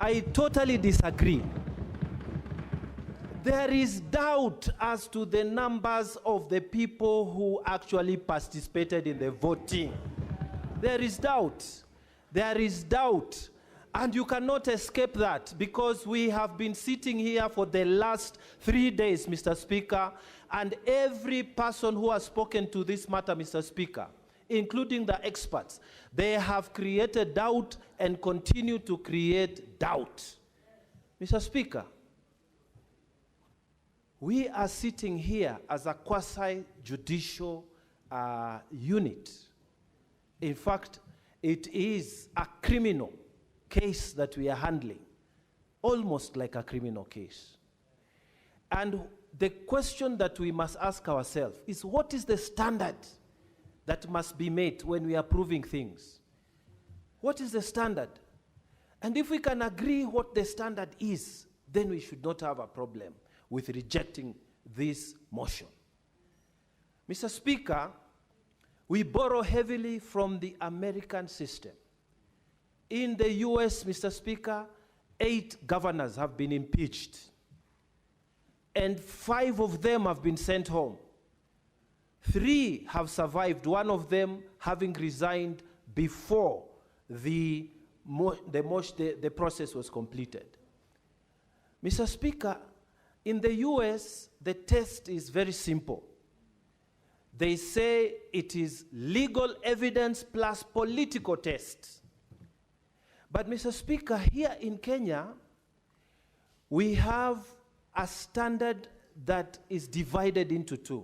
I totally disagree. There is doubt as to the numbers of the people who actually participated in the voting. There is doubt. There is doubt. And you cannot escape that, because we have been sitting here for the last 3 days, Mr. Speaker, and every person who has spoken to this matter, Mr. Speaker, including the experts, they have created doubt and continue to create doubt. Mr. Speaker, we are sitting here as a quasi-judicial unit. In fact, it is a criminal case that we are handling, almost like a criminal case. And the question that we must ask ourselves is, what is the standard that must be met when we are proving things? What is the standard? And if we can agree what the standard is, then we should not have a problem with rejecting this motion. Mr. Speaker, we borrow heavily from the American system. In the US, Mr. Speaker, 8 governors have been impeached, and 5 of them have been sent home. 3 have survived, one of them having resigned before the process was completed. Mr. Speaker, in the US, the test is very simple. They say it is legal evidence plus political test. But Mr. Speaker, here in Kenya, we have a standard that is divided into 2.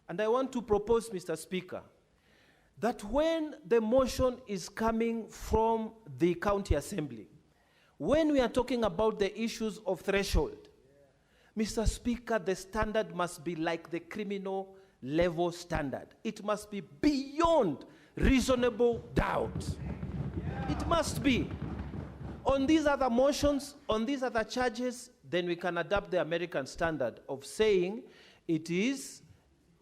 And I want to propose, Mr. Speaker, that when the motion is coming from the county assembly, when we are talking about the issues of threshold, Mr. Speaker, the standard must be like the criminal level standard. It must be beyond reasonable doubt. It must be. On these other motions, on these other charges, then we can adopt the American standard of saying it is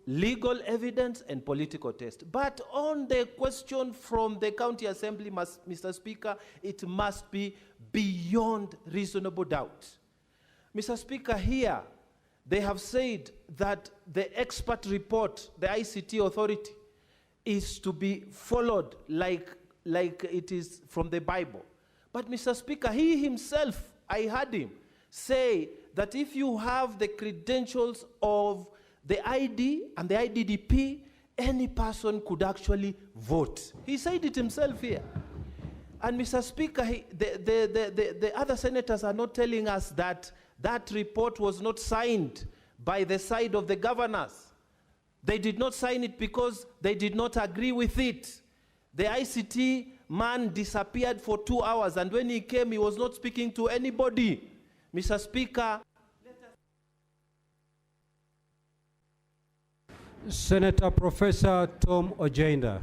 legal evidence and political test. But on the question from the county assembly, Mr. Speaker, it must be beyond reasonable doubt. Mr. Speaker, here, they have said that the expert report, the ICT authority, is to be followed like it is from the Bible. But Mr. Speaker, he himself, I heard him say that if you have the credentials of the ID and the IDDP, any person could actually vote. He said it himself here. And Mr. Speaker, the other senators are not telling us that that report was not signed by the side of the governors. They did not sign it because they did not agree with it. The ICT man disappeared for 2 hours, and when he came, he was not speaking to anybody. Mr. Speaker, Senator Professor Tom Ojenda.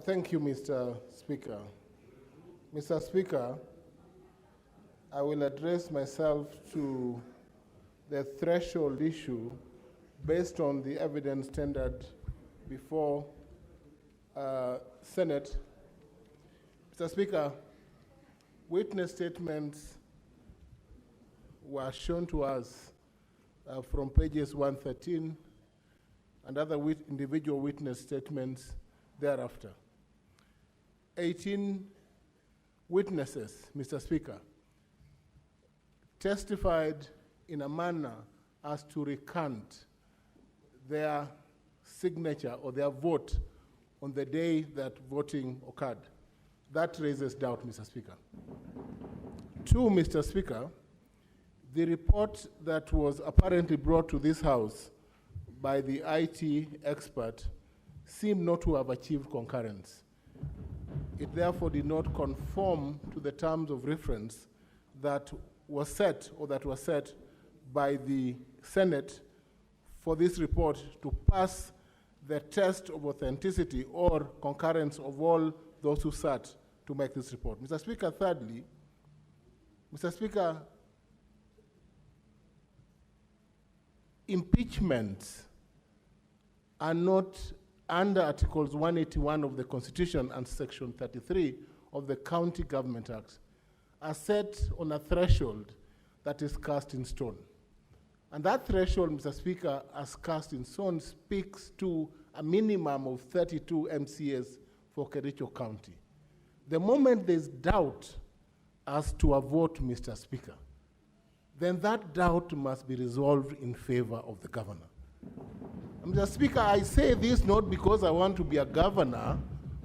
Thank you, Mr. Speaker. Mr. Speaker, I will address myself to the threshold issue based on the evidence tendered before Senate. Mr. Speaker, witness statements were shown to us from pages 113 and other individual witness statements thereafter. 18 witnesses, Mr. Speaker, testified in a manner as to recant their signature or their vote on the day that voting occurred. That raises doubt, Mr. Speaker. 2, Mr. Speaker, the report that was apparently brought to this House by the IT expert seemed not to have achieved concurrence. It therefore did not conform to the terms of reference that was set or that was set by the Senate for this report to pass the test of authenticity or concurrence of all those who sat to make this report. Mr. Speaker, thirdly, Mr. Speaker, impeachments are not under Articles 181 of the Constitution and Section 33 of the County Government Act are set on a threshold that is cast in stone. And that threshold, Mr. Speaker, as cast in stone, speaks to a minimum of 32 MCAs for Kericho County. The moment there's doubt as to a vote, Mr. Speaker, then that doubt must be resolved in favor of the governor. Mr. Speaker, I say this not because I want to be a governor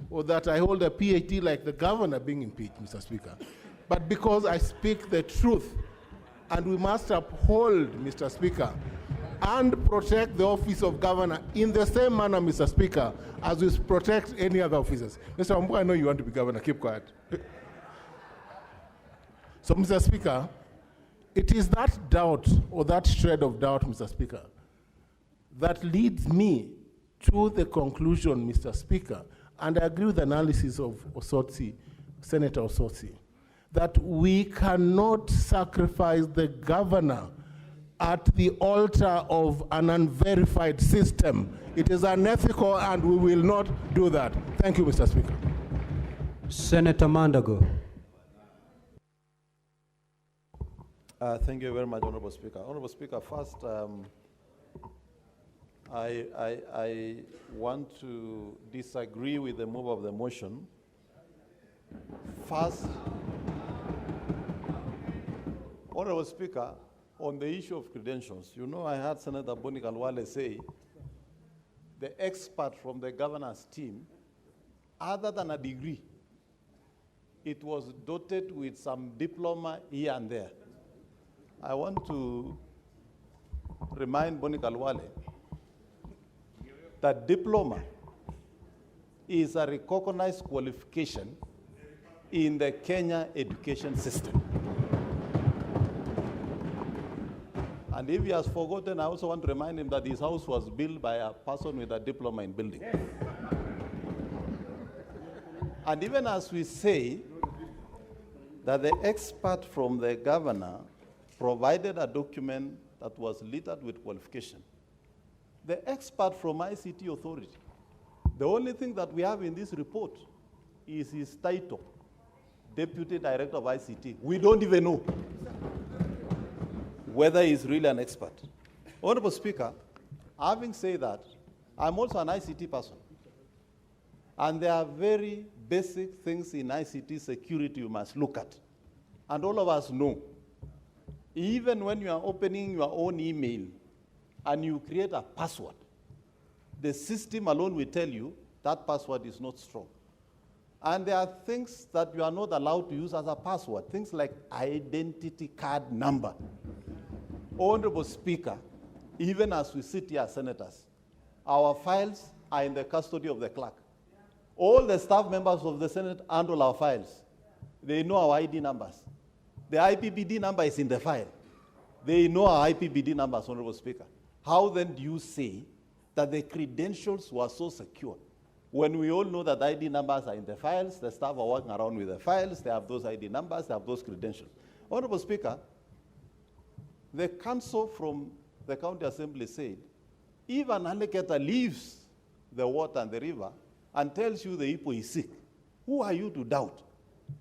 or that I hold a PhD like the governor being impeached, Mr. Speaker, but because I speak the truth. And we must uphold, Mr. Speaker, and protect the office of governor in the same manner, Mr. Speaker, as we protect any other officers. Mr. Wambua, I know you want to be governor. Keep quiet. So, Mr. Speaker, it is that doubt or that shred of doubt, Mr. Speaker, that leads me to the conclusion, Mr. Speaker, and I agree with the analysis of Osotsi, Senator Osotsi, that we cannot sacrifice the governor at the altar of an unverified system. It is unethical and we will not do that. Thank you, Mr. Speaker. Senator Mandago. Thank you very much, Honorable Speaker. Honorable Speaker, first, I want to disagree with the move of the motion. First, Honorable Speaker, on the issue of credentials, you know, I heard Senator Boni Kalwale say the expert from the governor's team, other than a degree, it was dotted with some diploma here and there. I want to remind Boni Kalwale that diploma is a recognized qualification in the Kenya education system. And if he has forgotten, I also want to remind him that his house was built by a person with a diploma in building. Yes. And even as we say that the expert from the governor provided a document that was littered with qualification, the expert from ICT Authority, the only thing that we have in this report is his title, Deputy Director of ICT. We don't even know whether he's really an expert. Honorable Speaker, having said that, I'm also an ICT person. And there are very basic things in ICT security you must look at. And all of us know, even when you are opening your own email and you create a password, the system alone will tell you that password is not strong. And there are things that you are not allowed to use as a password, things like identity card number. Honorable Speaker, even as we sit here as senators, our files are in the custody of the clerk. All the staff members of the Senate handle our files. They know our ID numbers. The IPPD number is in the file. They know our IPPD numbers, Honorable Speaker. How then do you say that the credentials were so secure when we all know that ID numbers are in the files, the staff are working around with the files, they have those ID numbers, they have those credentials? Honorable Speaker, the council from the county assembly said, if an alligator leaves the water and the river and tells you the hippo is sick, who are you to doubt?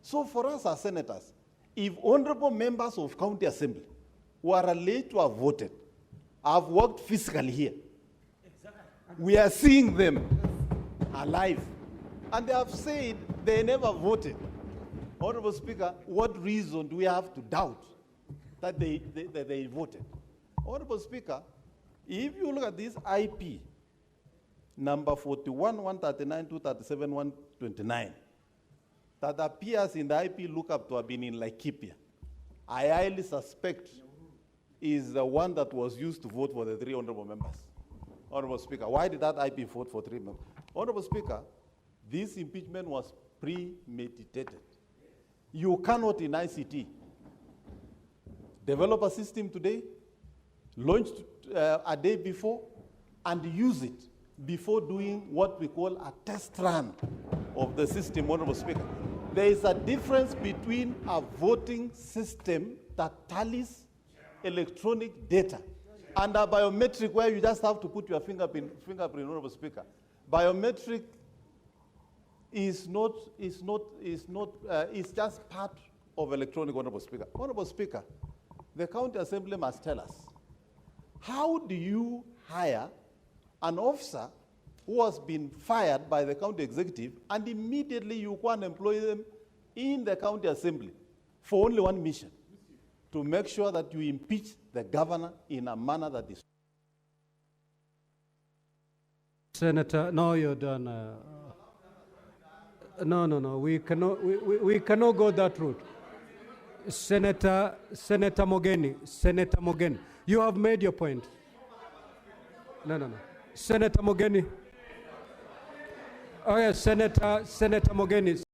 So for us as senators, if honorable members of county assembly who are alleged to have voted, have worked physically here, we are seeing them alive, and they have said they never voted. Honorable Speaker, what reason do we have to doubt that they voted? Honorable Speaker, if you look at this IP, number 41, 139, 237, 129, that appears in the IP lookup to have been in Laikipia, I highly suspect is the one that was used to vote for the 3 honorable members. Honorable Speaker, why did that IP vote for 3 members? Honorable Speaker, this impeachment was premeditated. You cannot in ICT develop a system today, launch a day before, and use it before doing what we call a test run of the system, Honorable Speaker. There is a difference between a voting system that tallies electronic data and a biometric where you just have to put your fingerprint, Honorable Speaker. biometric is just part of electronic, Honorable Speaker. Honorable Speaker, the County Assembly must tell us, how do you hire an officer who has been fired by the county executive and immediately you go and employ them in the County Assembly for only one mission, to make sure that you impeach the governor in a manner that is... Senator, no, you're done. No. We cannot go that route. Senator Mogeni, you have made your point. No. Senator Mogeni. Oh yes, Senator Mogeni.